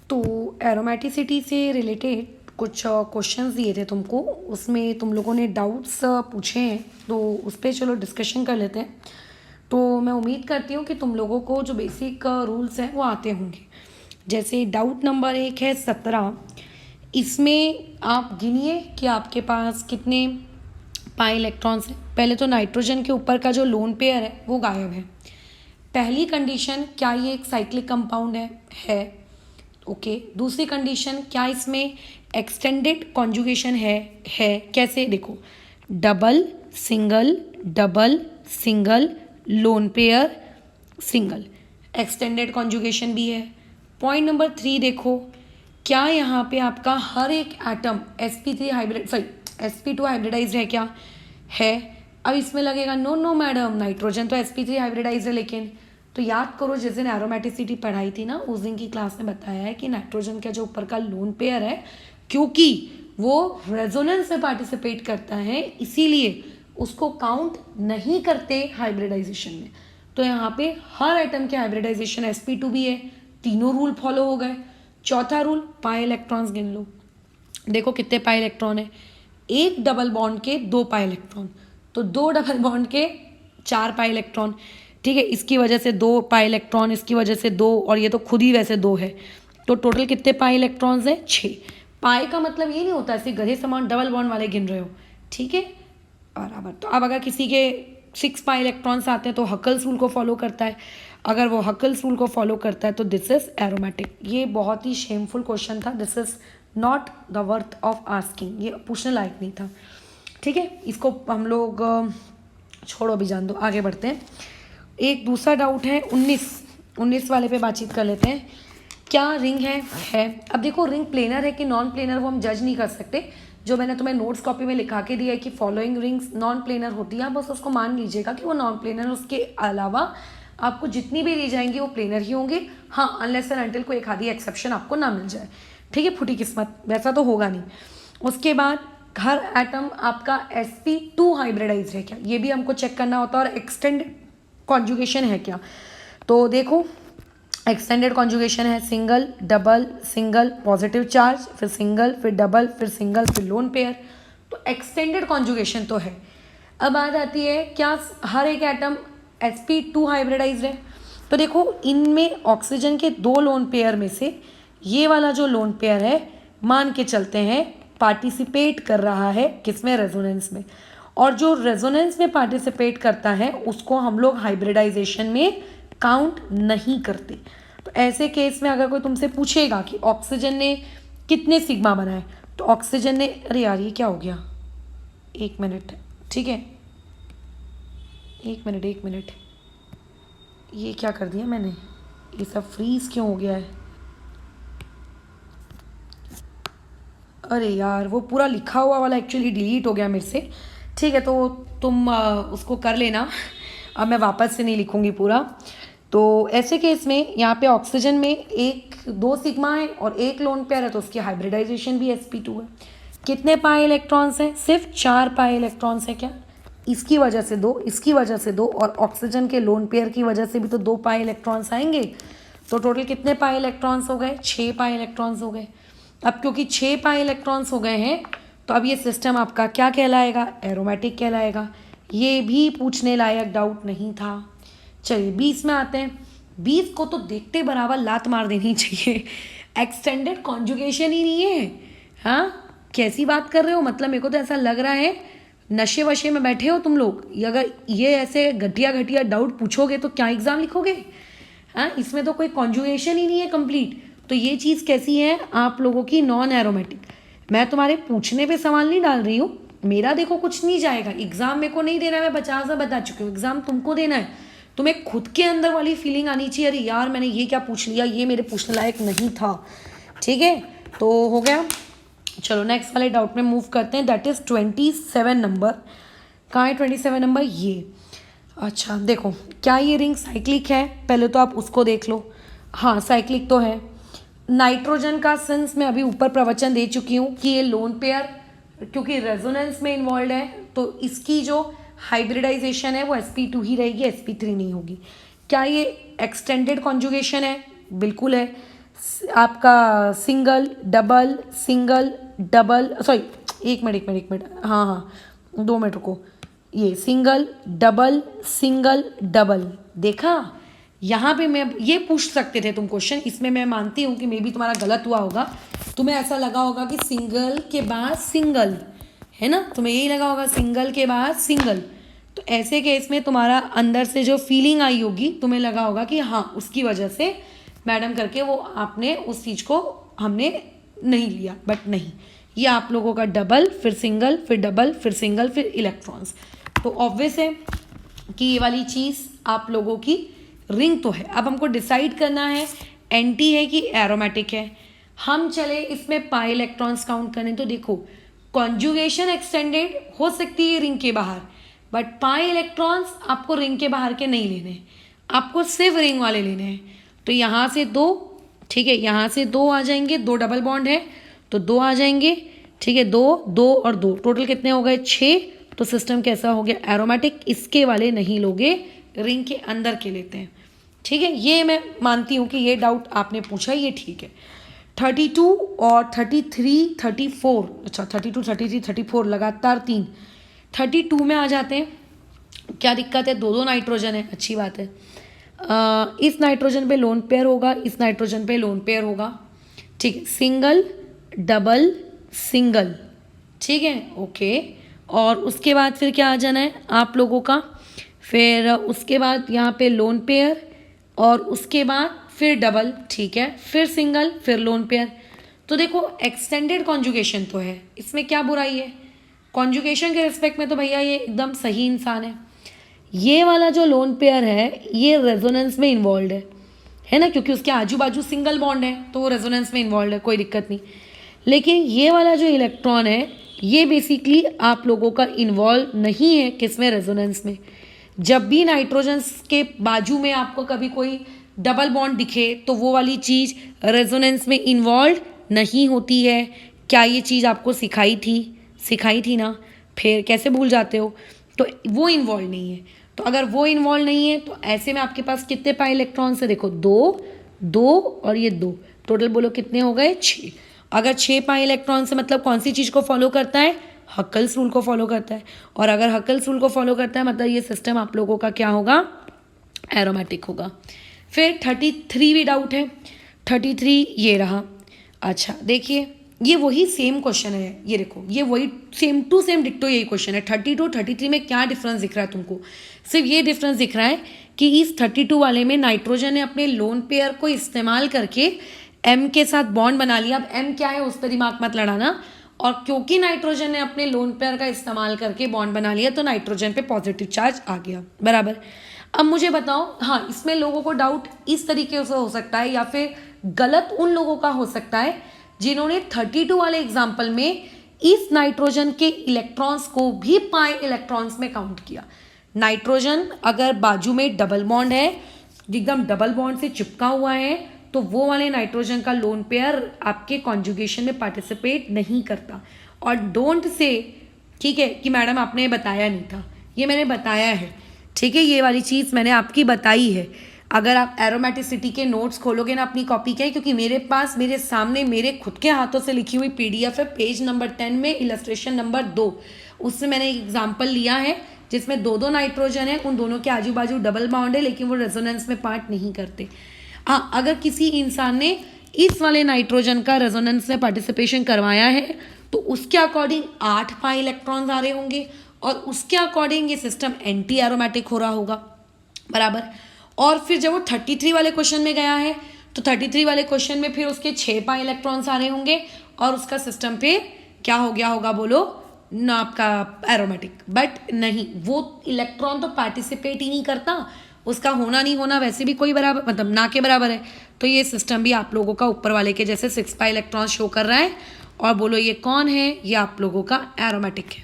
तो एरोमेटिसिटी से रिलेटेड कुछ क्वेश्चंस दिए थे तुमको, उसमें तुम लोगों ने डाउट्स पूछे हैं, तो उस पर चलो डिस्कशन कर लेते हैं। तो मैं उम्मीद करती हूँ कि तुम लोगों को जो बेसिक रूल्स हैं वो आते होंगे। जैसे डाउट नंबर 1 है 17। इसमें आप गिनिए कि आपके पास कितने पाई इलेक्ट्रॉन्स हैं। पहले तो नाइट्रोजन के ऊपर का जो लोन पेयर है वो गायब है। पहली कंडीशन, क्या ये एक साइक्लिक कंपाउंड है ओके। दूसरी कंडीशन, क्या इसमें एक्सटेंडेड कॉन्जुगेशन है कैसे देखो, double single single lone pair single, extended conjugation भी है। पॉइंट नंबर 3 देखो, क्या यहाँ पे आपका हर एक atom sp3 hybrid sp2 hybridise है क्या है। अब इसमें लगेगा नो नो मैडम, नाइट्रोजन तो sp3 हाइब्रिडाइज है। लेकिन तो याद करो जिस दिन एरोमेटिसिटी पढ़ाई थी ना, उस दिन की क्लास में बताया है कि नाइट्रोजन का जो ऊपर का लोन पेयर है, क्योंकि वो रेजोनेंस में पार्टिसिपेट करता है, इसीलिए उसको काउंट नहीं करते हाइब्रिडाइजेशन में। तो यहाँ पे हर एटम के हाइब्रिडाइजेशन sp2 भी है। तीनों रूल फॉलो हो गए। चौथा रूल, पाई इलेक्ट्रॉन्स गिन लो। देखो कितने पाई इलेक्ट्रॉन है, एक डबल बॉन्ड के 2 पाई इलेक्ट्रॉन, तो 2 डबल बॉन्ड के 4 पाई इलेक्ट्रॉन। ठीक है, इसकी वजह से 2 पाई इलेक्ट्रॉन, इसकी वजह से 2, और ये तो खुद ही वैसे 2 है। तो टोटल कितने पाई इलेक्ट्रॉन्स हैं? 6। पाई का मतलब ये नहीं होता ऐसे गधे समान डबल बॉन्ड वाले गिन रहे हो, ठीक है बराबर। तो अब अगर किसी के 6 पाई इलेक्ट्रॉन्स आते हैं तो हकल्स रूल को फॉलो करता है। अगर वो हकल्स रूल को फॉलो करता है तो दिस इज एरोमेटिक। ये बहुत ही शेमफुल क्वेश्चन था, this is not the worth of asking, ये पूछने लायक नहीं था। ठीक है, इसको हम लोग छोड़ो, अभी जान दो, आगे बढ़ते हैं। एक दूसरा डाउट है 19 वाले पे बातचीत कर लेते हैं। क्या रिंग है। अब देखो रिंग प्लेनर है कि नॉन प्लेनर वो हम जज नहीं कर सकते। जो मैंने तुम्हें नोट्स कॉपी में लिखा के दिया है कि फॉलोइंग रिंग्स नॉन प्लेनर होती है, आप बस उसको मान लीजिएगा कि वो नॉन प्लेनर। उसके अलावा आपको जितनी भी दी जाएंगी वो प्लेनर ही होंगे। हाँ, अनलेस एंड अनटिल कोई एक आधी एक्सेप्शन आपको ना मिल जाए। ठीक है, फुटी किस्मत, वैसा तो होगा नहीं। उसके बाद हर एटम आपका sp2 हाइब्रिडाइज है क्या, ये भी हमको चेक करना होता है। और एक्सटेंडेड कॉन्जुगेशन है क्या, तो देखो एक्सटेंडेड कॉन्जुगेशन है single double single positive charge, फिर सिंगल, फिर डबल, फिर सिंगल, फिर लोन पेयर। तो एक्सटेंडेड कॉन्जुगेशन तो है। अब बात आती है क्या हर एक एटम sp2 हाइब्रिडाइज है। तो देखो इनमें ऑक्सीजन के 2 लोन पेयर में से ये वाला जो लोन पेयर है, मान के चलते हैं पार्टिसिपेट कर रहा है किसमें, रेजोनेंस में। और जो रेजोनेंस में पार्टिसिपेट करता है उसको हम लोग हाइब्रिडाइजेशन में काउंट नहीं करते। तो ऐसे केस में अगर कोई तुमसे पूछेगा कि ऑक्सीजन ने कितने सिग्मा बनाए, तो ऑक्सीजन ने, अरे यार ये क्या हो गया, 1 मिनट, ठीक है 1 मिनट, ये क्या कर दिया मैंने, ये सब फ्रीज क्यों हो गया है। अरे यार वो पूरा लिखा हुआ वाला एक्चुअली डिलीट हो गया मेरे से। ठीक है, तो तुम उसको कर लेना, अब मैं वापस से नहीं लिखूंगी पूरा। तो ऐसे केस में यहाँ पे ऑक्सीजन में 2 सिग्मा है और 1 लोन पेयर है, तो उसकी हाइब्रिडाइजेशन भी sp2 है। कितने पाई इलेक्ट्रॉन्स हैं? सिर्फ 4 पाई इलेक्ट्रॉन्स है क्या, इसकी वजह से 2, इसकी वजह से 2, और ऑक्सीजन के लोन पेयर की वजह से भी तो 2 पाई इलेक्ट्रॉन्स आएंगे। तो टोटल कितने पाई इलेक्ट्रॉन्स हो गए? 6 पाई इलेक्ट्रॉन्स हो गए। अब क्योंकि 6 पाई इलेक्ट्रॉन्स हो गए हैं, तो अब ये सिस्टम आपका क्या कहलाएगा? एरोमेटिक कहलाएगा। ये भी पूछने लायक डाउट नहीं था। चलिए 20 में आते हैं। 20 को तो देखते बराबर लात मार देनी चाहिए, एक्सटेंडेड कॉन्जुगेशन ही नहीं है। हाँ, कैसी बात कर रहे हो, मतलब मेरे को तो ऐसा लग रहा है नशे वशे में बैठे हो तुम लोग। अगर ये ऐसे घटिया डाउट पूछोगे तो क्या एग्जाम लिखोगे। हाँ, इसमें तो कोई कॉन्जुगेशन ही नहीं है कंप्लीट। तो ये चीज़ कैसी है आप लोगों की, नॉन एरोमेटिक। मैं तुम्हारे पूछने पे सवाल नहीं डाल रही हूँ, मेरा देखो कुछ नहीं जाएगा। एग्जाम मेरे को नहीं देना है, मैं 50 बार बता चुकी हूँ, एग्जाम तुमको देना है। तुम्हें खुद के अंदर वाली फीलिंग आनी चाहिए, अरे यार मैंने ये क्या पूछ लिया, ये मेरे पूछने लायक नहीं था। ठीक है, तो हो गया। चलो नेक्स्ट वाले डाउट में मूव करते हैं, दैट इज 27 नंबर। कहाँ है 27 नंबर? ये अच्छा देखो, क्या ये रिंग साइक्लिक है? पहले तो आप उसको देख लो। हाँ साइक्लिक तो है। नाइट्रोजन का सिंस मैं अभी ऊपर प्रवचन दे चुकी हूँ कि ये लोन पेयर क्योंकि रेजोनेंस में इन्वॉल्व है, तो इसकी जो हाइब्रिडाइजेशन है वो sp2 ही रहेगी, sp3 नहीं होगी। क्या ये एक्सटेंडेड कॉन्जुगेशन है? बिल्कुल है। आपका सिंगल डबल, सॉरी एक मिनट, हाँ हाँ 2 मिनट रुको, ये सिंगल डबल, देखा यहाँ पे मैं ये पूछ सकते थे तुम क्वेश्चन, इसमें मैं मानती हूँ कि मे बी तुम्हारा गलत हुआ होगा, तुम्हें ऐसा लगा होगा कि सिंगल के बाद सिंगल, है ना, तुम्हें यही लगा होगा सिंगल के बाद सिंगल। तो ऐसे केस में तुम्हारा अंदर से जो फीलिंग आई होगी, तुम्हें लगा होगा कि हाँ उसकी वजह से मैडम करके वो आपने उस चीज़ को हमने नहीं लिया, बट नहीं, ये आप लोगों का डबल फिर सिंगल फिर डबल फिर सिंगल फिर इलेक्ट्रॉन्स। तो ऑब्वियस है कि ये वाली चीज़ आप लोगों की रिंग तो है। अब हमको डिसाइड करना है एंटी है कि एरोमेटिक है। हम चले इसमें पाई इलेक्ट्रॉन्स काउंट करें तो देखो कॉन्जुगेशन एक्सटेंडेड हो सकती है रिंग के बाहर, बट पाई इलेक्ट्रॉन्स आपको रिंग के बाहर के नहीं लेने, आपको सिर्फ रिंग वाले लेने हैं। तो यहाँ से 2, ठीक है, यहाँ से 2 आ जाएंगे, 2 डबल बॉन्ड है तो 2 आ जाएंगे, ठीक है, 2 2 और 2 टोटल कितने हो गए 6। तो सिस्टम कैसा हो गया एरोमेटिक, इसके वाले नहीं लोगे, रिंग के अंदर के लेते हैं, ठीक है। ये मैं मानती हूँ कि ये डाउट आपने पूछा, ये ठीक है। 32 और 33 34, अच्छा 32 33 34 लगातार 3, 32 में आ जाते हैं। क्या दिक्कत है, 2 नाइट्रोजन है, अच्छी बात है। इस नाइट्रोजन पे लोन पेयर होगा, इस नाइट्रोजन पे लोन पेयर होगा, ठीक है, सिंगल डबल सिंगल, ठीक है, ओके। और उसके बाद फिर क्या आ जाना है आप लोगों का, फिर उसके बाद यहाँ पे लोन पेयर और उसके बाद फिर डबल, ठीक है, फिर सिंगल फिर लोन पेयर। तो देखो एक्सटेंडेड कॉन्जुगेशन तो है, इसमें क्या बुराई है, कॉन्जुगेशन के रिस्पेक्ट में तो भैया ये एकदम सही इंसान है। ये वाला जो लोन पेयर है ये रेजोनेंस में इन्वॉल्व है ना, क्योंकि उसके आजू बाजू सिंगल बॉन्ड है तो वो रेजोनेंस में इन्वॉल्व है, कोई दिक्कत नहीं। लेकिन ये वाला जो इलेक्ट्रॉन है ये बेसिकली आप लोगों का इन्वॉल्व नहीं है, किसमें, रेजोनेंस में। जब भी नाइट्रोजन के बाजू में आपको कभी कोई डबल बॉन्ड दिखे तो वो वाली चीज़ रेजोनेंस में इन्वॉल्व नहीं होती है। क्या ये चीज़ आपको सिखाई थी ना, फिर कैसे भूल जाते हो। तो वो इन्वॉल्व नहीं है, तो अगर वो इन्वॉल्व नहीं है तो ऐसे में आपके पास कितने पाई इलेक्ट्रॉन्स है, देखो 2 2 और ये 2, टोटल बोलो कितने हो गए 6। अगर 6 पाई इलेक्ट्रॉन से मतलब कौन सी चीज़ को फॉलो करता है, हक्कल्स रूल को फॉलो करता है। और अगर हक्कल्स रूल को फॉलो करता है मतलब ये सिस्टम आप लोगों का क्या होगा, एरोमेटिक होगा। फिर 33 भी डाउट है, 33 ये रहा। अच्छा देखिए ये वही सेम क्वेश्चन है, ये देखो ये वही सेम टू सेम डिक्टो यही क्वेश्चन है। 32 33 में क्या डिफरेंस दिख रहा है तुमको, सिर्फ ये डिफरेंस दिख रहा है कि इस 32 वाले में नाइट्रोजन ने अपने लोन पेयर को इस्तेमाल करके M के साथ बॉन्ड बना लिया। अब M क्या है उस पर दिमाग मत लड़ाना, और क्योंकि नाइट्रोजन ने अपने लोन पेयर का इस्तेमाल करके बॉन्ड बना लिया तो नाइट्रोजन पे पॉजिटिव चार्ज आ गया, बराबर। अब मुझे बताओ, हाँ इसमें लोगों को डाउट इस तरीके से हो सकता है या फिर गलत उन लोगों का हो सकता है जिन्होंने 32 वाले एग्जाम्पल में इस नाइट्रोजन के इलेक्ट्रॉन्स को भी पाई इलेक्ट्रॉन्स में काउंट किया। नाइट्रोजन अगर बाजू में डबल बॉन्ड है, एकदम डबल बॉन्ड से चिपका हुआ है, तो वो वाले नाइट्रोजन का लोन पेयर आपके कॉन्जुगेशन में पार्टिसिपेट नहीं करता। और डोंट से, ठीक है, कि मैडम आपने बताया नहीं था, ये मैंने बताया है, ठीक है, ये वाली चीज़ मैंने आपकी बताई है। अगर आप एरोमेटिसिटी के नोट्स खोलोगे ना अपनी कॉपी के, क्योंकि मेरे पास मेरे सामने मेरे खुद के हाथों से लिखी हुई PDF है, पेज नंबर 10 में इलस्ट्रेशन नंबर 2, उससे मैंने एक एग्जाम्पल लिया है जिसमें 2 नाइट्रोजन है, उन दोनों के आजू बाजू डबल बॉन्ड है लेकिन वो रेजोनेंस में पार्ट नहीं करते। हाँ अगर किसी इंसान ने इस वाले नाइट्रोजन का रेजोनेंस में पार्टिसिपेशन करवाया है तो उसके अकॉर्डिंग 8 पाई इलेक्ट्रॉन्स आ रहे होंगे और उसके अकॉर्डिंग ये सिस्टम एंटी एरोमेटिक हो रहा होगा, बराबर। और फिर जब वो 33 वाले क्वेश्चन में गया है तो 33 वाले क्वेश्चन में फिर उसके 6 पाई इलेक्ट्रॉन्स आ रहे होंगे और उसका सिस्टम पे क्या हो गया होगा, बोलो ना, आपका एरोमेटिक। बट नहीं, वो इलेक्ट्रॉन तो पार्टिसिपेट ही नहीं करता, उसका होना नहीं होना वैसे भी कोई बराबर, मतलब ना के बराबर है। तो ये सिस्टम भी आप लोगों का ऊपर वाले के जैसे 6 पाई इलेक्ट्रॉन शो कर रहा है। और बोलो ये कौन है, ये आप लोगों का एरोमेटिक है,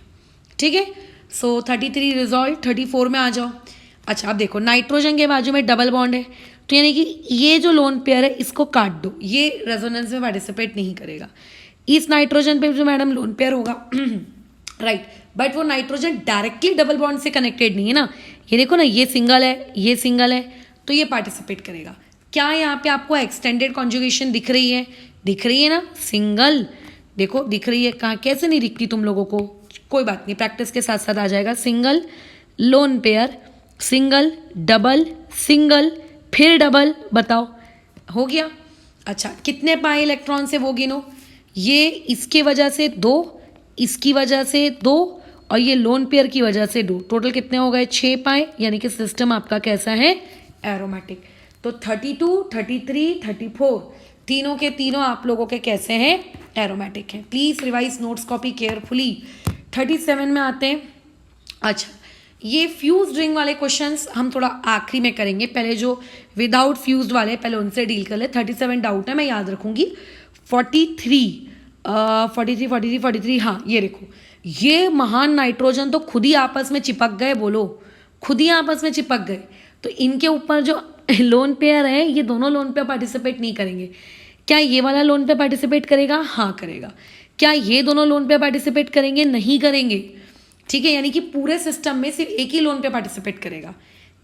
ठीक है। सो 33 रिजॉल्व, 34 में आ जाओ। अच्छा अब देखो नाइट्रोजन के बाजू में डबल बॉन्ड है, तो यानी कि ये जो लोन पेयर है इसको काट दो, ये रेजोनेंस में पार्टिसिपेट नहीं करेगा। इस नाइट्रोजन पे जो मैडम लोन पेयर होगा राइट, बट वो नाइट्रोजन डायरेक्टली डबल बॉन्ड से कनेक्टेड नहीं है ना, ये देखो ना, ये सिंगल है, ये सिंगल है, तो ये पार्टिसिपेट करेगा। क्या यहाँ पे आपको एक्सटेंडेड कॉन्जुगेशन दिख रही है? दिख रही है ना, सिंगल, देखो दिख रही है, कहाँ कैसे नहीं दिखती तुम लोगों को? कोई बात नहीं, प्रैक्टिस के साथ साथ आ जाएगा। Single, lone pair, single, double, single, फिर डबल, बताओ हो गया। अच्छा, कितने पाए इलेक्ट्रॉन से वो गिनो। ये इसके वजह से 2, इसकी वजह से 2 और ये लोन पेयर की वजह से 2, टोटल कितने हो गए? 6 पाए, यानी कि सिस्टम आपका कैसा है? एरोमेटिक। तो 32, 33, 34 तीनों के तीनों आप लोगों के कैसे हैं? एरोमेटिक हैं। Please revise notes copy carefully. 37 में आते हैं। अच्छा, ये फ्यूज रिंग वाले क्वेश्चंस हम थोड़ा आखिरी में करेंगे, पहले जो विदाउट फ्यूज्ड वाले पहले उनसे डील कर ले। 37 डाउट है, मैं याद रखूंगी। 43, हाँ ये देखो, ये महान नाइट्रोजन तो खुद ही आपस में चिपक गए, बोलो खुद ही आपस में चिपक गए। तो इनके ऊपर जो लोन पेयर है, ये दोनों लोन पेयर पार्टिसिपेट नहीं करेंगे। क्या ये वाला लोन पेयर पार्टिसिपेट करेगा? हाँ करेगा। क्या ये दोनों लोन पेयर पार्टिसिपेट करेंगे? नहीं करेंगे। ठीक है, यानी कि पूरे सिस्टम में सिर्फ एक ही लोन पे पार्टिसिपेट करेगा।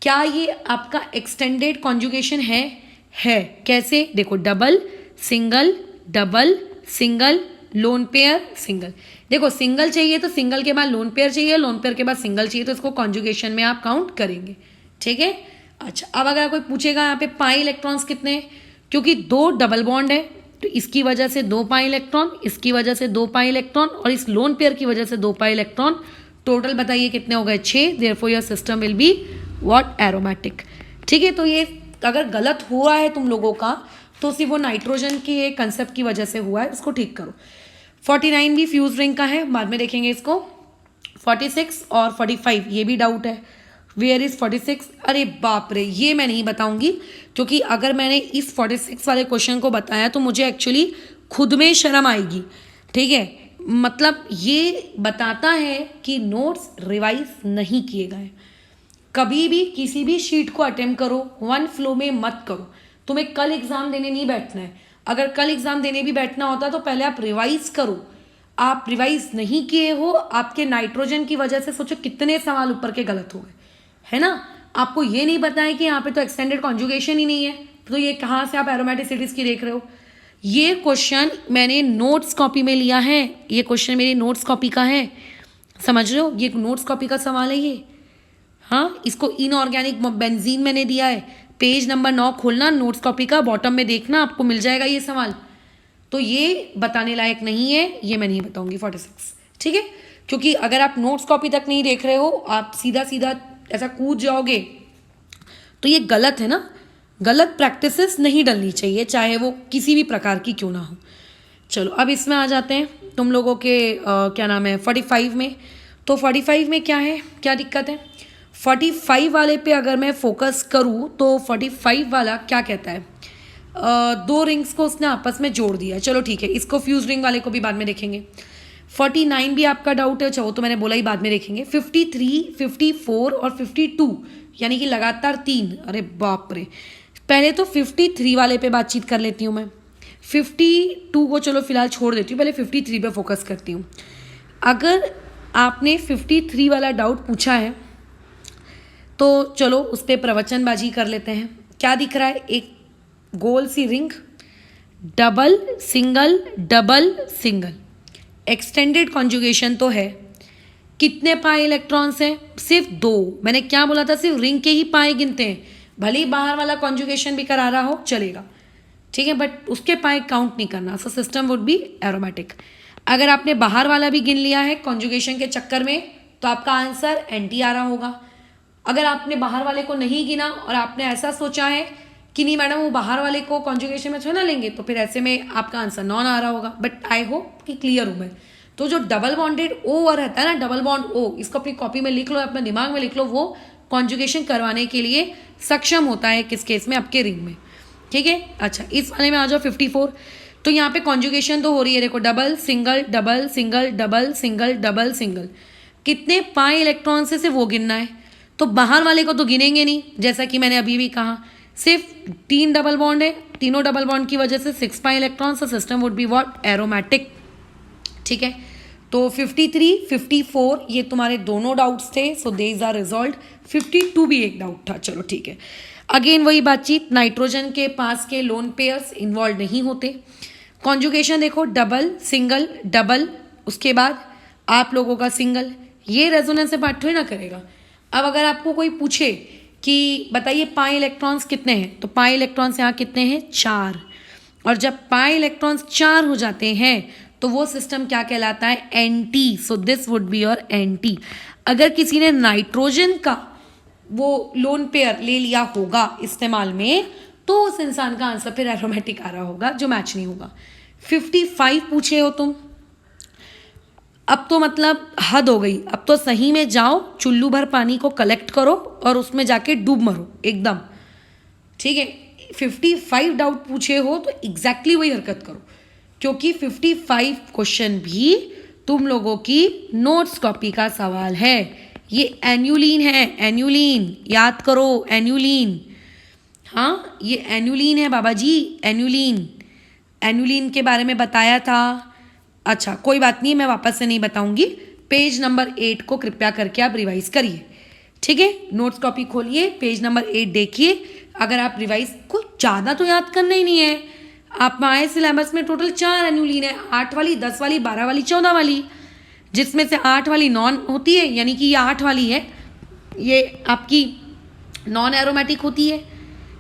क्या ये आपका एक्सटेंडेड कॉन्जुगेशन है? है। कैसे? देखो, double, single, double, single, lone pair, single. देखो, सिंगल चाहिए तो सिंगल के बाद लोन पेयर चाहिए, लोन पेयर के बाद सिंगल चाहिए, तो इसको कॉन्जुगेशन में आप काउंट करेंगे। ठीक है। अच्छा, अब अगर कोई पूछेगा यहाँ पे पाई इलेक्ट्रॉन्स कितने हैं, क्योंकि 2 डबल बॉन्ड है तो इसकी वजह से 2 पाई इलेक्ट्रॉन, इसकी वजह से 2 पाई इलेक्ट्रॉन और इस लोन पेयर की वजह से 2 पाई इलेक्ट्रॉन, टोटल बताइए कितने हो गए? 6। Therefore your system will be what? Aromatic. ठीक है, तो ये अगर गलत हुआ है तुम लोगों का तो सिर्फ वो नाइट्रोजन के कंसेप्ट की वजह से हुआ है, इसको ठीक करो। 49 भी फ्यूज रिंग का है, बाद में देखेंगे इसको। 46 और 45 ये भी डाउट है। Where is 46? अरे बाप रे, ये मैं नहीं बताऊंगी, क्योंकि अगर मैंने इस 46 वाले क्वेश्चन को बताया तो मुझे एक्चुअली खुद में शर्म आएगी। ठीक है, मतलब ये बताता है कि नोट्स रिवाइज नहीं किए गए। कभी भी किसी भी शीट को अटेम्प्ट करो, वन फ्लो में मत करो। तुम्हें कल एग्जाम देने नहीं बैठना है। अगर कल एग्जाम देने भी बैठना होता तो पहले आप रिवाइज करो। आप रिवाइज नहीं किए हो, आपके नाइट्रोजन की वजह से सोचो कितने सवाल ऊपर के गलत हो गए, है ना। आपको ये नहीं बताया कि यहाँ पे तो एक्सटेंडेड कॉन्जुगेशन ही नहीं है, तो ये कहाँ से आप एरोमेटिसिटीज की देख रहे हो। ये क्वेश्चन मैंने नोट्स कॉपी में लिया है, ये क्वेश्चन मेरी नोट्स कॉपी का है, समझ रहे हो, ये नोट्स कॉपी का सवाल है ये। हाँ, इसको इनऑर्गेनिक बेंजीन मैंने दिया है। पेज नंबर 9 खोलना, नोट्स कॉपी का बॉटम में देखना, आपको मिल जाएगा ये सवाल। तो ये बताने लायक नहीं है, ये मैं नहीं बताऊंगी 46। ठीक है, क्योंकि अगर आप नोट्स कॉपी तक नहीं देख रहे हो, आप सीधा सीधा ऐसा कूद जाओगे तो ये गलत है ना। गलत प्रैक्टिसेस नहीं डलनी चाहिए, चाहे वो किसी भी प्रकार की क्यों ना हो। चलो अब इसमें आ जाते हैं तुम लोगों के क्या नाम है 45 में। तो 45 में क्या है, क्या दिक्कत है? 45 वाले पे अगर मैं फोकस करूँ तो 45 वाला क्या कहता है? 2 रिंग्स को उसने आपस में जोड़ दिया। चलो ठीक है, इसको फ्यूज रिंग वाले को भी बाद में देखेंगे। 49 भी आपका डाउट है, अच्छा वो तो मैंने बोला ही बाद में देखेंगे। 53, 54 और 52 यानी कि लगातार 3। अरे बाप रे, पहले तो 53 वाले पे बातचीत कर लेती हूँ मैं। 52 को चलो फिलहाल छोड़ देती हूँ, पहले 53 पे फोकस करती हूँ। अगर आपने 53 वाला डाउट पूछा है तो चलो उस पर प्रवचनबाजी कर लेते हैं। क्या दिख रहा है? एक गोल सी ring, double single double single, extended conjugation तो है। कितने पाए इलेक्ट्रॉन्स हैं? सिर्फ 2। मैंने क्या बोला था? सिर्फ रिंग के ही पाए गिनते हैं, भले ही बाहर वाला कॉन्जुगेशन भी करा रहा हो चलेगा। ठीक है, बट उसके पाए काउंट नहीं करना, so system would be aromatic. अगर आपने बाहर वाला भी गिन लिया है कॉन्जुगेशन के चक्कर में तो आपका आंसर एंटी आ रहा होगा। अगर आपने बाहर वाले को नहीं गिना और आपने ऐसा सोचा है कि नहीं मैडम वो बाहर वाले को कॉन्जुगेशन में थोड़ा ना लेंगे, तो फिर ऐसे में आपका आंसर नॉन आ रहा होगा। बट आई होप कि क्लियर हूँ मैं। तो जो डबल बॉन्डेड ओ रहता है ना, डबल बॉन्ड ओ, इसको अपनी कॉपी में लिख लो, अपने दिमाग में लिख लो, वो कॉन्जुगेशन करवाने के लिए सक्षम होता है। किस केस में? आपके रिंग में। ठीक है, अच्छा इस वाले में आ जाओ 54। तो यहाँ पे कॉन्जुगेशन तो हो रही है, देखो double single double single double single double single. कितने पाए इलेक्ट्रॉन से वो गिनना है, तो बाहर वाले को तो गिनेंगे नहीं, जैसा कि मैंने अभी भी कहा। सिर्फ 3 डबल बॉन्ड है, तीनों डबल बॉन्ड की वजह से 6 pi electron, so system would be what? Aromatic. ठीक है, तो 53, 54 ये तुम्हारे दोनों डाउट्स थे, सो देज आर रिजॉल्व। 52 भी एक डाउट था, चलो ठीक है। अगेन वही बातचीत, नाइट्रोजन के पास के लोन पेयर्स इन्वॉल्व नहीं होते। कॉन्जुगेशन देखो, डबल सिंगल डबल, उसके बाद आप लोगों का सिंगल, ये रेजोनेंस से पार्ट थोड़ी ना करेगा। अब अगर आपको कोई पूछे कि बताइए पाई इलेक्ट्रॉन्स कितने हैं, तो पाई इलेक्ट्रॉन्स यहाँ कितने हैं, 4। और जब पाई इलेक्ट्रॉन्स 4 हो जाते हैं तो वो सिस्टम क्या कहलाता है, anti. So this would be your anti. अगर किसी ने नाइट्रोजन का वो लोन पेयर ले लिया होगा इस्तेमाल में, तो उस इंसान का आंसर फिर एरोमेटिक आ रहा होगा, जो मैच नहीं होगा। 55 पूछे हो तुम, अब तो मतलब हद हो गई। अब तो सही में जाओ, चुल्लू भर पानी को कलेक्ट करो और उसमें जाके डूब मरो एकदम, ठीक है। 55 डाउट पूछे हो तो एग्जैक्टली वही हरकत करो, क्योंकि 55 क्वेश्चन भी तुम लोगों की नोट्स कॉपी का सवाल है। ये एन्युलिन है, एन्युलिन याद करो, एन्युलिन। हाँ, ये एन्युलिन है बाबा जी, एन्युलिन। एन्युलिन के बारे में बताया था। अच्छा कोई बात नहीं, मैं वापस से नहीं बताऊंगी। पेज नंबर 8 को कृपया करके आप रिवाइज करिए, ठीक है। नोट्स कॉपी खोलिए, पेज नंबर 8 देखिए। अगर आप रिवाइज, कुछ ज़्यादा तो याद करना ही नहीं है। आप में आए सिलेबस में टोटल 4 एन्युलिन है, 8 वाली, 10 वाली, 12 वाली, 14 वाली, जिसमें से 8 वाली नॉन होती है, यानी कि ये 8 वाली है, ये आपकी नॉन एरोमेटिक होती है,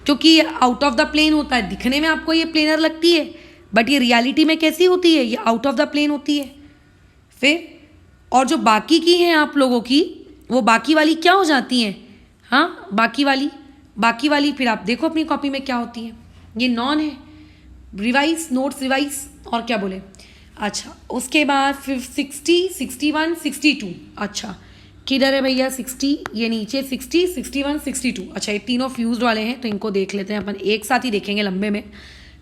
क्योंकि ये आउट ऑफ द प्लेन होता है। दिखने में आपको ये प्लेनर लगती है, बट ये रियलिटी में कैसी होती है, ये आउट ऑफ द प्लेन होती है। फिर और जो बाकी की हैं आप लोगों की, वो बाकी वाली क्या हो जाती हैं, हाँ बाकी वाली फिर आप देखो अपनी कॉपी में क्या होती है। ये नॉन है, रिवाइज, नोट्स रिवाइज, और क्या बोले। अच्छा उसके बाद फिर 60, 61, 62। अच्छा किधर है भैया 60, ये नीचे 60, 61, 62। अच्छा ये तीनों फ्यूज्ड वाले हैं, तो इनको देख लेते हैं अपन, एक साथ ही देखेंगे लंबे में।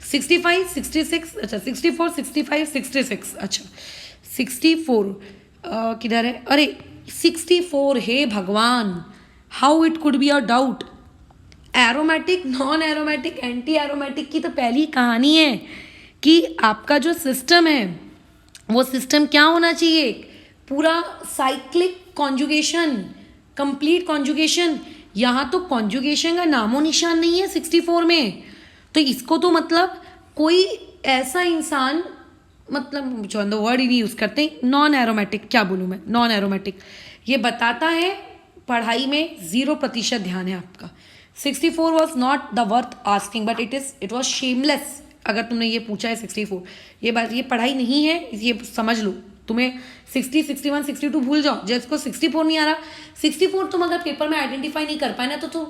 65, 66, अच्छा 64, 65, 66। अच्छा 64 किधर है, अरे 64 है भगवान, how it could be a doubt. Aromatic, non aromatic, anti aromatic की तो पहली कहानी है कि आपका जो सिस्टम है वो सिस्टम क्या होना चाहिए, पूरा साइक्लिक कॉन्जुगेशन, कंप्लीट कॉन्जुगेशन। यहाँ तो कॉन्जुगेशन का नामो निशान नहीं है 64 में। तो इसको तो मतलब कोई ऐसा इंसान, मतलब जो वर्ड ही नहीं यूज़ करते, नॉन एरोमेटिक, क्या बोलूँ मैं, नॉन एरोमेटिक, ये बताता है पढ़ाई में 0% ध्यान है आपका। 64 was not the worth asking, but it was shameless. अगर तुमने ये पूछा है 64, ये बात, ये पढ़ाई नहीं है, ये समझ लो। तुम्हें 60, 61, 62 भूल जाओ, जिसको 64 नहीं आ रहा, 64 तुम अगर पेपर में आइडेंटिफाई नहीं कर पाए ना, तो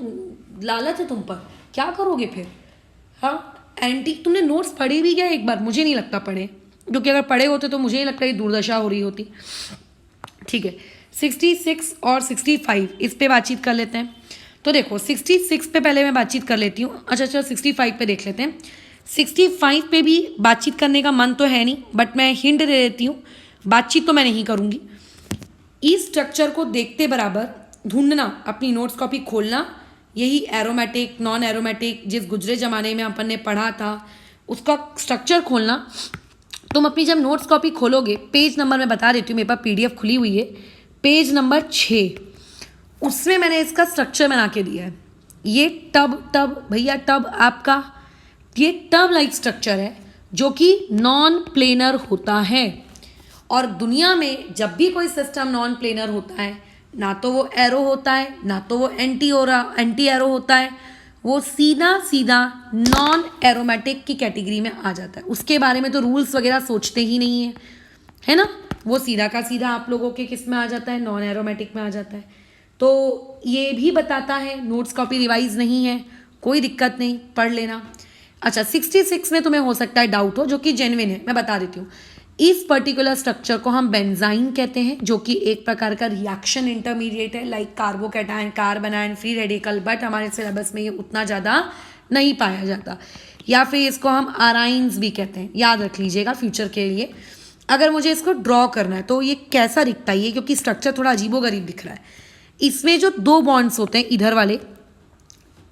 लालच है तुम पर, क्या करोगे फिर। हाँ एंटी, तुमने नोट्स पढ़े भी क्या एक बार, मुझे नहीं लगता पढ़े, क्योंकि अगर पढ़े होते तो मुझे नहीं लगता ये दुर्दशा हो रही होती, ठीक है। 66 और 65 इस पे बातचीत कर लेते हैं। तो देखो 66 पे पहले मैं बातचीत कर लेती हूँ। अच्छा चलो 65 पे देख लेते हैं। 65 पे भी बातचीत करने का मन तो है नहीं, बट मैं हिंट दे देती हूँ, बातचीत तो मैं नहीं करूँगी। इस स्ट्रक्चर को देखते बराबर ढूंढना, अपनी नोट्स कॉपी खोलना, यही एरोमेटिक, नॉन एरोमेटिक, जिस गुजरे ज़माने में अपन ने पढ़ा था उसका स्ट्रक्चर खोलना। तुम अपनी जब नोट्स कॉपी खोलोगे, पेज नंबर मैं बता देती हूँ, मेरे पास PDF खुली हुई है, पेज नंबर 6, उसमें मैंने इसका स्ट्रक्चर बना के दिया है। ये टब भैया, टब आपका ये टब लाइक स्ट्रक्चर है, जो कि नॉन प्लेनर होता है। और दुनिया में जब भी कोई सिस्टम नॉन प्लेनर होता है, ना तो वो एरो होता है, ना तो वो एंटी एरो होता है, वो सीधा सीधा नॉन एरोमेटिक की कैटेगरी में आ जाता है। उसके बारे में तो रूल्स वगैरह सोचते ही नहीं है ना, वो सीधा का सीधा आप लोगों के किस में आ जाता है, नॉन एरोमेटिक में आ जाता है। तो ये भी बताता है, नोट्स कॉपी रिवाइज नहीं है, कोई दिक्कत नहीं, पढ़ लेना। अच्छा 66 में तुम्हें हो सकता है डाउट हो, जो कि जेन्युइन है, मैं बता देती हूँ। इस पर्टिकुलर स्ट्रक्चर को हम बेंजाइन कहते हैं, जो कि एक प्रकार का रिएक्शन इंटरमीडिएट है, like carbocation, carbanion, free radical, but हमारे सिलेबस में ये उतना ज़्यादा नहीं पाया जाता। या फिर इसको हम आराइंस भी कहते हैं, याद रख लीजिएगा फ्यूचर के लिए। अगर मुझे इसको ड्रॉ करना है तो ये कैसा दिखता है, ये क्योंकि स्ट्रक्चर थोड़ा अजीबोगरीब दिख रहा है, इसमें जो 2 बॉन्ड्स होते हैं इधर वाले,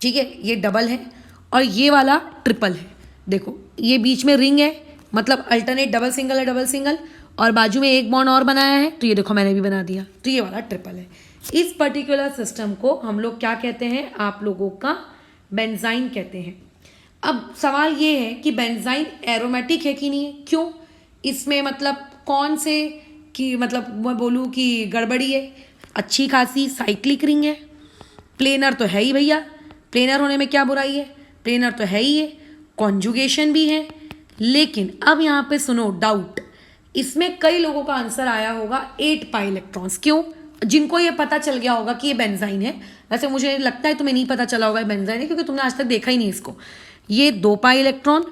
ठीक है, ये डबल है और ये वाला ट्रिपल है। देखो ये बीच में रिंग है, मतलब अल्टरनेट डबल सिंगल है, डबल सिंगल, और बाजू में एक बॉन्ड और बनाया है, तो ये देखो मैंने भी बना दिया, तो ये वाला ट्रिपल है। इस पर्टिकुलर सिस्टम को हम लोग क्या कहते हैं, आप लोगों का बेंजाइन कहते हैं। अब सवाल ये है कि बेंजाइन एरोमेटिक है कि नहीं है, क्यों, इसमें मतलब कौन से कि मतलब मैं बोलूँ कि गड़बड़ी है, अच्छी खासी साइक्लिक रिंग है, प्लेनर तो है ही भैया, प्लेनर होने में क्या बुराई है, प्लेनर तो है ही है, कॉन्जुगेशन भी है। लेकिन अब यहाँ पे सुनो डाउट, इसमें कई लोगों का आंसर आया होगा 8 पाई इलेक्ट्रॉन्स, क्यों, जिनको ये पता चल गया होगा कि ये बेंजाइन है। वैसे मुझे लगता है तुम्हें नहीं पता चला होगा ये बेंजाइन है, क्योंकि तुमने आज तक देखा ही नहीं इसको। ये 2 पाई इलेक्ट्रॉन,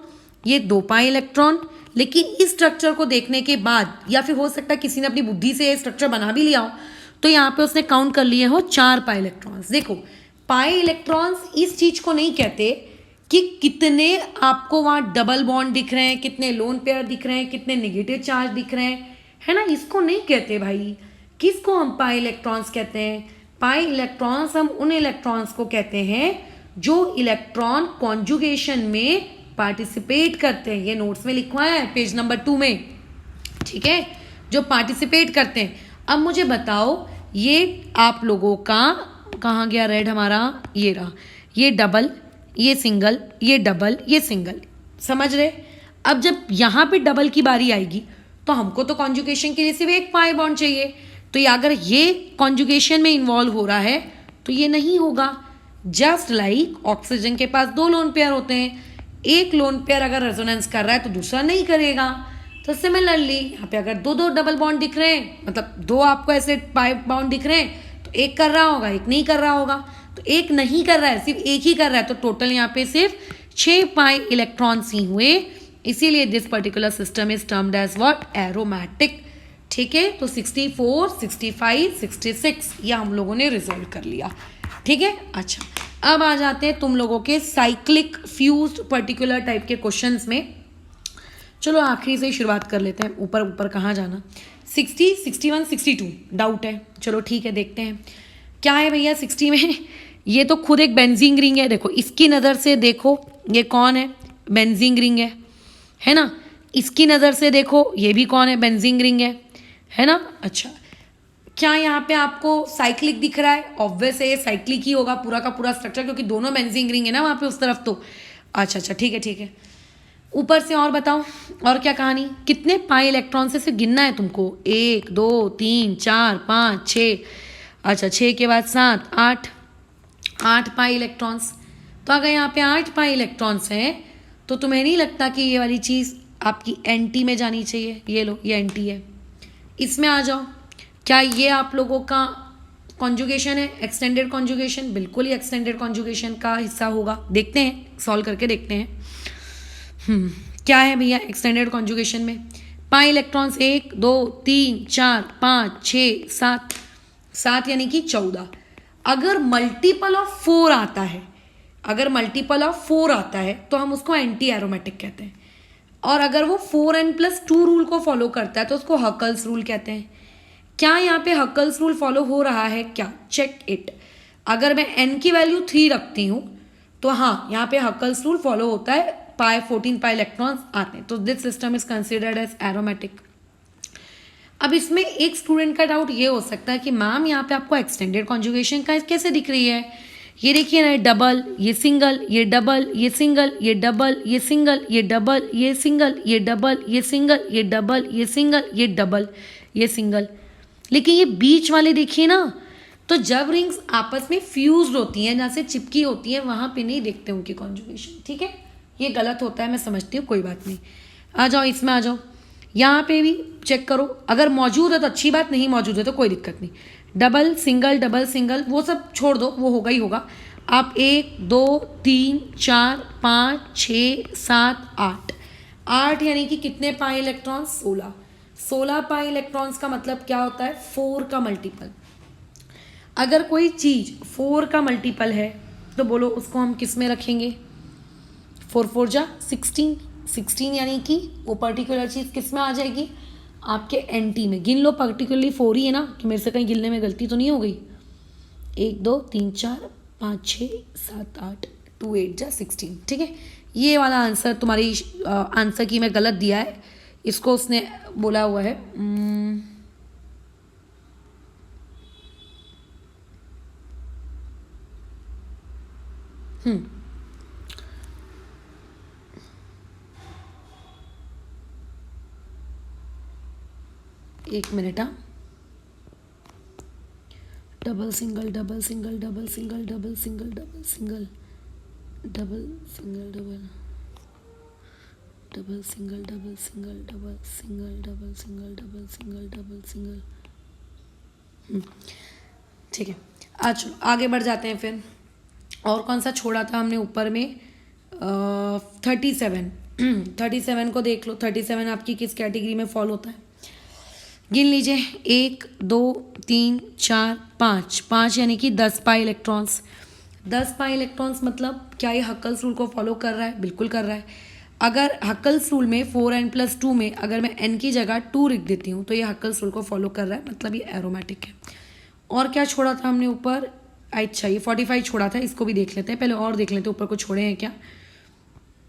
ये 2 पाई इलेक्ट्रॉन, लेकिन इस स्ट्रक्चर को देखने के बाद, या फिर हो सकता है किसी ने अपनी बुद्धि से ये स्ट्रक्चर बना भी लिया हो, तो यहाँ पे उसने काउंट कर लिए हो 4 पाई इलेक्ट्रॉन्स। देखो पाई इलेक्ट्रॉन्स इस चीज को नहीं कहते कि कितने आपको वहां डबल बॉन्ड दिख रहे हैं, कितने लोन पेयर दिख रहे हैं, कितने नेगेटिव चार्ज दिख रहे हैं, है ना, इसको नहीं कहते भाई। किसको हम पाई इलेक्ट्रॉन्स कहते हैं? पाई इलेक्ट्रॉन्स हम उन इलेक्ट्रॉन्स को कहते हैं जो इलेक्ट्रॉन कॉन्जुगेशन में पार्टिसिपेट करते हैं। ये नोट्स में लिखवाया है पेज नंबर 2 में, ठीक है, जो पार्टिसिपेट करते हैं। अब मुझे बताओ ये आप लोगों का कहाँ गया रेड हमारा, ये रहा, ये डबल, ये सिंगल, ये डबल, ये सिंगल, समझ रहे। अब जब यहाँ पे डबल की बारी आएगी तो हमको तो कॉन्जुगेशन के लिए सिर्फ एक पाई बॉन्ड चाहिए, तो ये अगर ये कॉन्जुगेशन में इन्वॉल्व हो रहा है तो ये नहीं होगा। जस्ट लाइक ऑक्सीजन के पास 2 लोन पेयर होते हैं, एक लोन पेयर अगर रेजोनेंस कर रहा है तो दूसरा नहीं करेगा। तो सिमिलरली यहाँ पे अगर 2 डबल बॉन्ड दिख रहे हैं, मतलब 2 आपको ऐसे पाई बॉन्ड दिख रहे हैं, तो एक कर रहा होगा, एक नहीं कर रहा होगा। तो एक नहीं कर रहा है, सिर्फ एक ही कर रहा है, तो टोटल यहाँ पे सिर्फ 6 पाई इलेक्ट्रॉन्स ही हुए। इसीलिए this particular system is termed as what, aromatic. ठीक है, तो 64, 65, 66 ये हम लोगों ने रिजोल्व कर लिया। ठीक है, अच्छा अब आ जाते हैं तुम लोगों के साइक्लिक फ्यूज्ड पर्टिकुलर टाइप के क्वेश्चंस में। चलो आखिरी से ही शुरुआत कर लेते हैं, ऊपर ऊपर कहाँ जाना। 60, 61, 62 डाउट है, चलो ठीक है देखते हैं क्या है भैया 60 में। ये तो खुद एक बेंजीन रिंग है, देखो इसकी नज़र से देखो ये कौन है, बेंजीन रिंग है ना। इसकी नज़र से देखो ये भी कौन है, बेंजीन रिंग है ना। अच्छा क्या यहाँ पे आपको साइक्लिक दिख रहा है? ऑब्वियस है ये साइक्लिक ही होगा पूरा का पूरा स्ट्रक्चर, क्योंकि दोनों बेंजीन रिंग है ना वहाँ पे उस तरफ। तो अच्छा ठीक है। ऊपर से और बताओ और क्या कहानी, कितने पाई इलेक्ट्रॉन से सिर्फ गिनना है तुमको, 1 2 3 4 5 6, अच्छा 6 के बाद 7 8 पाई इलेक्ट्रॉन्स। तो अगर यहाँ पे 8 पाई इलेक्ट्रॉन्स हैं तो तुम्हें नहीं लगता कि ये वाली चीज़ आपकी एंटी में जानी चाहिए? ये लो ये एंटी है, इसमें आ जाओ। क्या ये आप लोगों का कॉन्जुगेशन है, एक्सटेंडेड कॉन्जुगेशन? बिल्कुल ही एक्सटेंडेड कॉन्जुगेशन का हिस्सा होगा, देखते हैं सॉल्व करके देखते हैं। क्या है भैया एक्सटेंडेड कॉन्जुगेशन में? पाई इलेक्ट्रॉन्स 1 2 3 4 5 6 7 यानी कि 14। अगर मल्टीपल ऑफ 4 आता है, अगर मल्टीपल ऑफ 4 आता है तो हम उसको एंटी एरोमेटिक कहते हैं। और अगर वो 4n+2 रूल को फॉलो करता है तो उसको हकल्स रूल कहते हैं। क्या यहाँ पे हकल्स रूल फॉलो हो रहा है क्या? Check it. अगर मैं n की वैल्यू 3 रखती हूँ तो हाँ यहाँ पे हकल्स रूल फॉलो होता है, 14 पाई इलेक्ट्रॉन्स आते हैं, तो this system is considered as aromatic. अब इसमें एक स्टूडेंट का डाउट ये हो सकता है कि मैम यहाँ पे आपको एक्सटेंडेड कॉन्जुगेशन का कैसे दिख रही है? ये देखिए ना, डबल, ये सिंगल, ये डबल, ये सिंगल, ये डबल, ये सिंगल, ये डबल, ये सिंगल, ये डबल, ये सिंगल, ये डबल, ये सिंगल, ये डबल, ये सिंगल। लेकिन ये बीच वाले देखिए ना, तो जब रिंग्स आपस में फ्यूज्ड होती हैं, जहाँ से चिपकी होती हैं, वहाँ पे नहीं देखते उनकी कॉन्जुगेशन। ठीक है, ये गलत होता है, मैं समझती हूँ, कोई बात नहीं। आ जाओ इसमें आ जाओ, यहाँ पे भी चेक करो, अगर मौजूद है तो अच्छी बात, नहीं मौजूद है तो कोई दिक्कत नहीं। डबल सिंगल वो सब छोड़ दो, वो होगा ही होगा। आप 1 2 3 4 5 6 7 8 यानी कि कितने पाई इलेक्ट्रॉन्स? 16 पाई इलेक्ट्रॉन्स का मतलब क्या होता है? 4 का मल्टीपल। अगर कोई चीज़ 4 का मल्टीपल है तो बोलो उसको हम किस में रखेंगे? 4 4 जा 16 यानी कि वो पर्टिकुलर चीज़ किस में आ जाएगी? आपके एंटी में। गिन लो, पर्टिकुलरली 4 ही है ना, कि मेरे से कहीं गिनने में गलती तो नहीं हो गई। 1 2 3 4 5 6 7 8 2 8 जा 16। ठीक है, ये वाला आंसर तुम्हारी आंसर की मैं गलत दिया है, इसको उसने बोला हुआ है एक मिनट। हाँ, double single double single double single double single double single double single double double single double single double single double single double single double single. ठीक है, आज आगे बढ़ जाते हैं। फिर और कौन सा छोड़ा था हमने ऊपर में? 37। 37 को देख लो। 37 आपकी किस कैटेगरी में फॉल होता है? गिन लीजिए, 1 2 3 4 5, 5 यानी कि 10 पाई इलेक्ट्रॉन्स। 10 पाई इलेक्ट्रॉन्स मतलब क्या ये हक्कल्स रूल को फॉलो कर रहा है? बिल्कुल कर रहा है। अगर हक्कल्स रूल में 4n+2 में अगर मैं n की जगह 2 लिख देती हूँ तो ये हक्कल्स रूल को फॉलो कर रहा है, मतलब ये एरोमेटिक है। और क्या छोड़ा था हमने ऊपर? अच्छा, ये 45 छोड़ा था, इसको भी देख लेते हैं। पहले और देख लेते हैं ऊपर को छोड़े हैं क्या।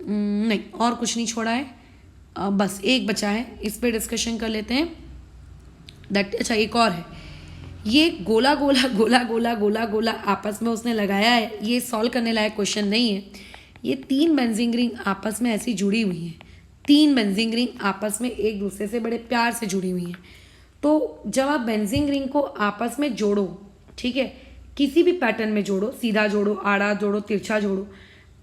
नहीं, और कुछ नहीं छोड़ा है। बस एक बचा है, इस पर डिस्कशन कर लेते हैं। अच्छा, एक और है। ये गोला गोला गोला गोला गोला गोला आपस में उसने लगाया है, ये सॉल्व करने लायक क्वेश्चन नहीं है। ये 3 बेंजीन रिंग आपस में ऐसी जुड़ी हुई हैं। 3 बेंजीन रिंग आपस में एक दूसरे से बड़े प्यार से जुड़ी हुई हैं। तो जब आप बेंजीन रिंग को आपस में जोड़ो, ठीक है, किसी भी पैटर्न में जोड़ो, सीधा जोड़ो, आड़ा जोड़ो, तिरछा जोड़ो,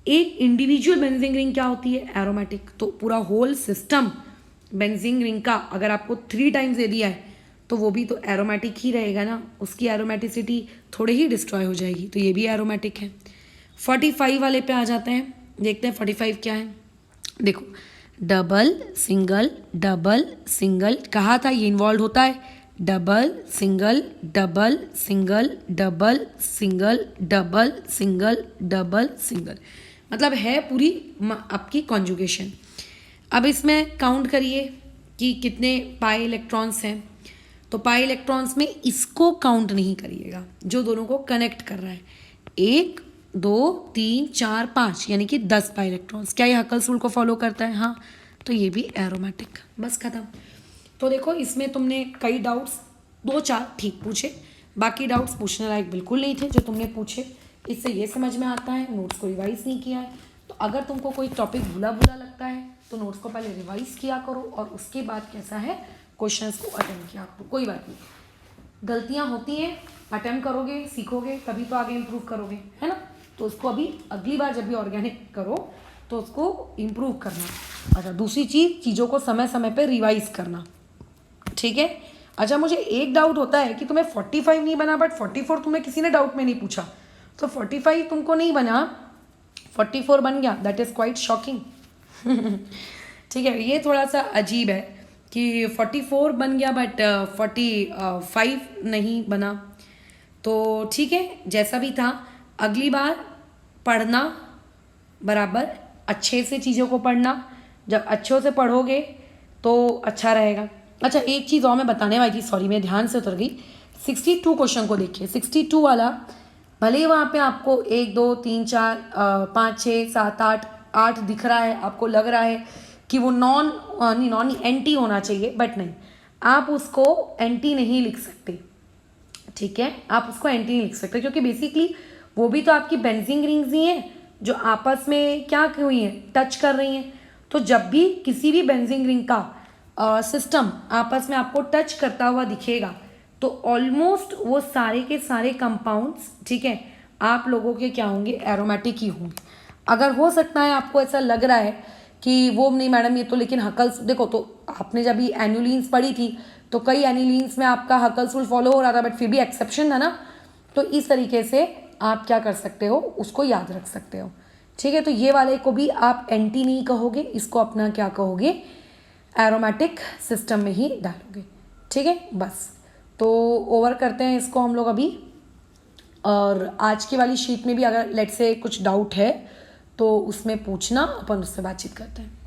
एक इंडिविजुअल बेंजीन रिंग क्या होती है? एरोमेटिक। तो पूरा होल सिस्टम बेंजीन रिंग का अगर आपको 3 टाइम्स दे दिया है तो वो भी तो एरोमेटिक ही रहेगा ना, उसकी एरोमेटिसिटी थोड़े ही डिस्ट्रॉय हो जाएगी, तो ये भी एरोमेटिक है। 45 वाले पे आ जाते हैं, देखते हैं 45 क्या है। देखो, डबल सिंगल डबल सिंगल, कहा था ये इन्वॉल्व होता है। Double single double single double single double single double single, मतलब है पूरी आपकी कॉन्जुगेशन। अब इसमें काउंट करिए कि कितने पाई इलेक्ट्रॉन्स हैं। तो पाई इलेक्ट्रॉन्स में इसको काउंट नहीं करिएगा जो दोनों को कनेक्ट कर रहा है। 1 2 3 4 5 यानी कि 10 पाई इलेक्ट्रॉन्स। क्या ये हक्कल्स रूल को फॉलो करता है? हाँ, तो ये भी एरोमेटिक। बस खत्म। तो देखो, इसमें तुमने कई डाउट्स 2-4 ठीक पूछे, बाकी डाउट्स पूछने लायक बिल्कुल नहीं थे जो तुमने पूछे। इससे ये समझ में आता है नोट्स को रिवाइज नहीं किया है। तो अगर तुमको कोई टॉपिक भूला भूला लगता है तो नोट्स को पहले रिवाइज किया करो और उसके बाद कैसा है क्वेश्चंस को अटेम्प्ट किया करो। कोई बात नहीं, गलतियां होती हैं, अटेम्प्ट करोगे, सीखोगे, तभी तो आगे इम्प्रूव करोगे, है ना। तो उसको अभी अगली बार जब भी ऑर्गेनिक करो तो उसको इम्प्रूव करना। अच्छा, दूसरी चीज़ों को समय समय पर रिवाइज करना, ठीक है। अच्छा, मुझे एक डाउट होता है कि तुम्हें 45 नहीं बना बट 44 तुम्हें किसी ने डाउट में नहीं पूछा, तो 45 तुमको नहीं बना, 44 बन गया, दैट इज़ क्वाइट शॉकिंग। ठीक है, ये थोड़ा सा अजीब है कि 44 बन गया बट 45 नहीं बना। तो ठीक है, जैसा भी था, अगली बार पढ़ना बराबर, अच्छे से चीज़ों को पढ़ना। जब अच्छों से पढ़ोगे तो अच्छा रहेगा। अच्छा, एक चीज़ और मैं बताने वाली थी, सॉरी मैं ध्यान से उतर गई। 62 क्वेश्चन को देखिए। 62 वाला भले ही वहाँ पे आपको 1 2 3 4 5 6 7 8 दिख रहा है, आपको लग रहा है कि वो नॉन एंटी होना चाहिए, बट नहीं, आप उसको एंटी नहीं लिख सकते, ठीक है। आप उसको एंटी नहीं लिख सकते क्योंकि बेसिकली वो भी तो आपकी बेंजीन रिंग्स ही हैं जो आपस में क्या हुई हैं, टच कर रही हैं। तो जब भी किसी भी बेंजीन रिंग का सिस्टम आपस में आपको टच करता हुआ दिखेगा तो ऑलमोस्ट वो सारे के सारे कंपाउंड्स, ठीक है, आप लोगों के क्या होंगे, एरोमेटिक ही होंगे। अगर हो सकता है आपको ऐसा लग रहा है कि वो नहीं मैडम ये तो लेकिन हकल्स, देखो तो आपने जब भी एनुलिन्स पढ़ी थी तो कई एनुलिन्स में आपका हकल्स रूल फॉलो हो रहा था बट फिर भी एक्सेप्शन था ना। तो इस तरीके से आप क्या कर सकते हो, उसको याद रख सकते हो, ठीक है। तो ये वाले को भी आप एंटी नहीं कहोगे, इसको अपना क्या कहोगे, एरोमेटिक सिस्टम में ही डालोगे, ठीक है। बस तो ओवर करते हैं इसको हम लोग अभी। और आज की वाली शीट में भी अगर लेट से कुछ डाउट है तो उसमें पूछना, अपन उससे बातचीत करते हैं।